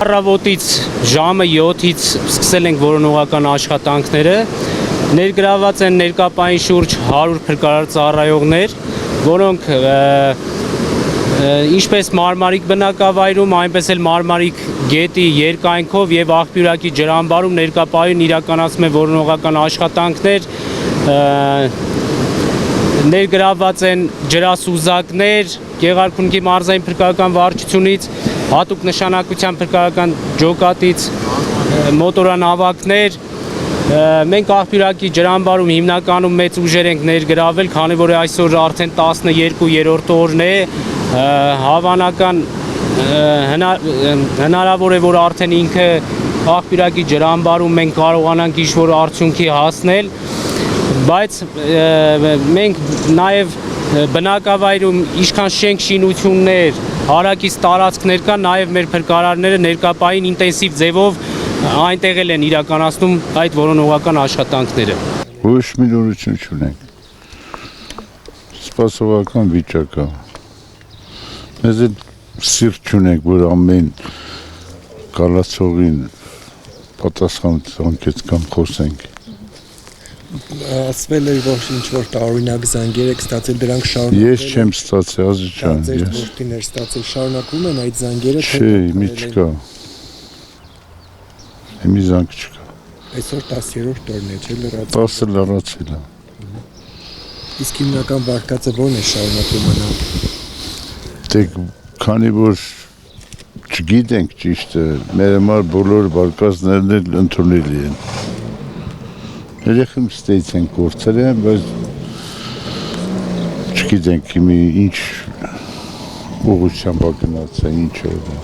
Առավոտից ժամը 7-ից սկսել ենք որոնողական աշխատանքները, ներգրաված են ներկապային շուրջ 100 փրկարար ծառայողներ, որոնք ինչպես Մարմարիկ բնակավայրում, այնպես էլ Մարմարիկ գետի երկայնքով եւ Աղբյուրակի ջրամբարում ներկապայուն իրականացում են որոնողական աշխատանքներ, ներգրաված են ջրասուզակներ, Գեղարքունիքի մարզային փրկարարական վարչությունից, հատուկ նշանակության փրկարարական ջոկատից, մոտորանավակներ, մենք Աղբյուրակի ջրամբարում հիմնականում մեծ ուժեր ենք ներգրավել, քանի որ այսօր արդեն 12-րդ օրն է, հավանական հնարավոր է, որ արդեն ինքը Աղբյուրակի ջրամբարում մենք կարողանանք ինչ-որ արդյունքի հասնել, բայց մենք նաև բնակավայրում ինչքան շենք շինություններ, հարակից տարածքներ կան, նաև մեր փրկարարները ներկապային ինտենսիվ ձևով այնտեղ են իրականացնում այդ որոնողական աշխատանքները։ Ոչ մի նորություն չունենք։ Սպասողական վիճակ է։ Մեզ էլ սիրտ չունենք, որ ամեն կալացողին պատասխան ցանկեց կամ խոսենք։ Ասվել էր, որ ինչ-որ տարօրինակ զանգեր եք ստացել, դրանք շարունակել։ Ես չեմ ստացել, Ազիզ ջան, Ձեր որդիներ ստացել, շարունակում են այդ զանգերը, չէ, մի չկա։ Մի զանգ չկա։ Այսօր 10-րդ օրն է, չէ՞ լրացել։ 10-ը լրացել է։ Իսկ հիմնական վարկածը ո՞րն է շարունակում մնալ։ Դե քանի որ չգիտենք ճիշտը, մեր համար բոլոր վարկածներն էլ ընդունելի են։ Երեխեմ ստեյց են կործել են, բայց չգիտենք ինչ ուղղությամբ ակնած է, ինչ է դա։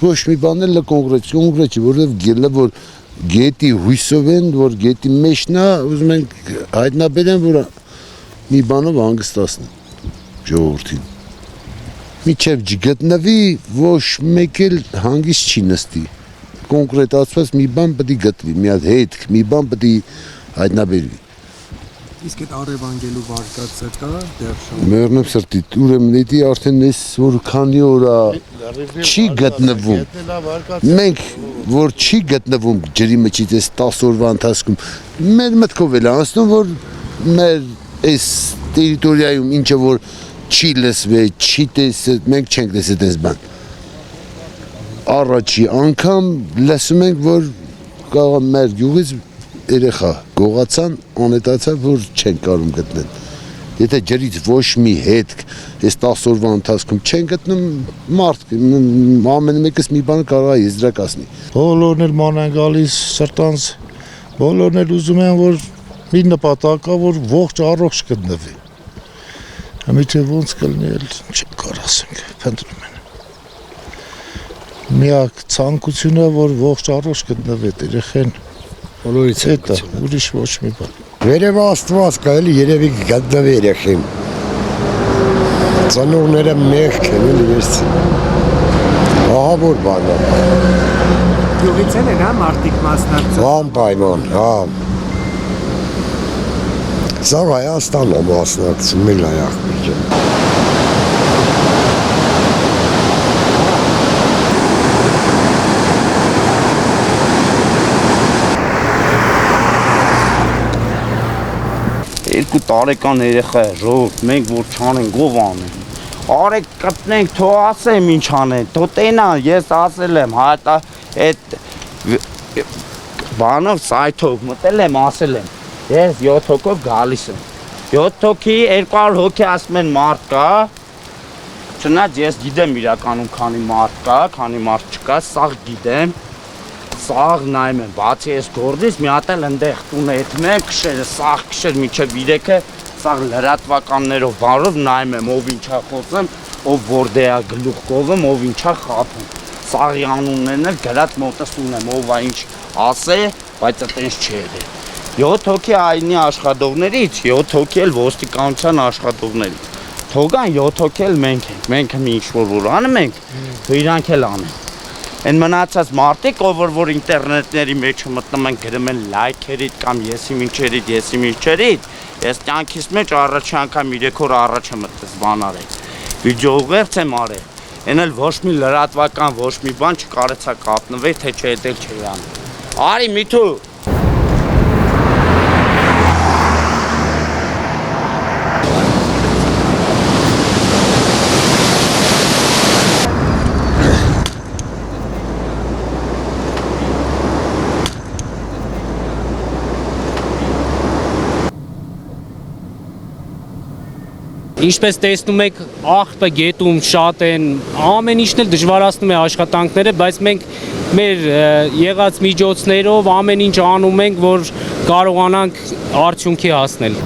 Ոչ մի բան էլ կոնկրետ չի, որովհետև գելը որ գետի հույսով են, որ գետի մեջն է, ուզում ենք հայտնաբերեն, որ մի բանով հանգստացնեն ժողովրդին։ Մինչև չգտնվի, ոչ մեկ էլ հանգիստ չի նստի։ Կոնկրետացված մի բան պետք է գտնվի, մի հատ հետք, մի բան պետք է հայտնաբերվի։ Իսկ այդ առևանգելու վարկածը կա դեռ շարունակ։ Մեռնեմ սրտիդ, ուրեմն դա արդեն այս որ քանի օր չի գտնվում։ Մենք որ չի գտնվում ջրի մեջից այս 10 օրվա ընթացքում, մեր մտքով էլ անցնում որ մեր այս տերիտորիայում ինչը որ չի լսվել, չի տեսել, մենք չենք տեսել այս բան։ Առաջի անգամ լսում ենք որ կարող մեր գյուղից երեխա գողացան, անետացան, որ չեն կարում գտնել։ Եթե ջրից ոչ մի հետք այս 10 օրվա ընթացքում չեն գտնում, մարդ ամեն մեկս մի բան կարող է եզրակացնի։ Բոլորն էլ ման են գալիս սրտանց, բոլորն էլ ուզում են, որ մի նպատակ կա, որ ողջ առողջ գտնվի։ Ամիթե ոնց կլինի, չեմ կարող ասենք, փնտրում են։ Միակ ցանկությունը, որ ողջ առողջ գտնվի երեխեն։ Բոլորից հետո ուրիշ ոչ մի բան։ Վերև Աստված կա, էլի երևի գտնվի երեխին։ Ծնողները մեղք են, էլի ես։ Ահա որ բան է։ Գյուղից են հա մարդիկ մասնակցել։ Անպայման, հա։ Սա Հայաստան է մասնակցում, էլ աղբյուր ջան։ Երկու տարեկան երեխա է, ժողովուրդ, մենք որ չանենք, գով անենք։ Արեք կտնենք, թող ասեմ ինչ անեն, թող տենան, ես ասել եմ, հայտա այդ բանով սայթով մտել եմ, ասել եմ, ես 7 հոգով գալիս եմ։ 7 հոգի 200 հոգի ասում են մարդ կա, չնայած ես գիտեմ իրականում քանի մարդ կա, քանի մարդ չկա, սաղ գիտեմ։ Սաղ նայում եմ, բացի ես գործից, մի հատ էլ ընդեղ տունը եթում եմ, քշերը, սաղ քշեր միջև 3-ը, սաղ լրատվականներով, բանով նայում եմ, ով ինչա խոսում, ով որդեա գլուխ կովում, ով ինչա խափում։ սաղի անուններն էլ գրած մոտս ունեմ, ով է ինչ ասե, բայց այտենց չի եղել։ 7 հոգի այնի աշխատողներից, 7 հոգի էլ ոստիկանության աշխատողներից։ Թողան 7 հոգի էլ մենք ենք, մենք մի ինչ-որ անում ենք, ու իրանք էլ անեն։ Այն մնացած մարդիկ, որ ինտերնետների մեջ մտնում են, գրում են լայքերից կամ եսի ինչերից, ես կյանքիս մեջ առաջի անգամ 3 օր առաջ եմ այդպես բան արել։ Վիդեո ուղերձ եմ արել։ Այն էլ ոչ մի լրատվական, ոչ մի բան չկարեցա կապնվել, թե չէ էլ չի անում։ Արի միթու Ինչպես տեսնում եք, աղբը գետում շատ են, ամեն ինչն էլ դժվարացնում է աշխատանքները, բայց մենք մեր եղած միջոցներով ամեն ինչ անում ենք, որ կարողանանք արդյունքի հասնել։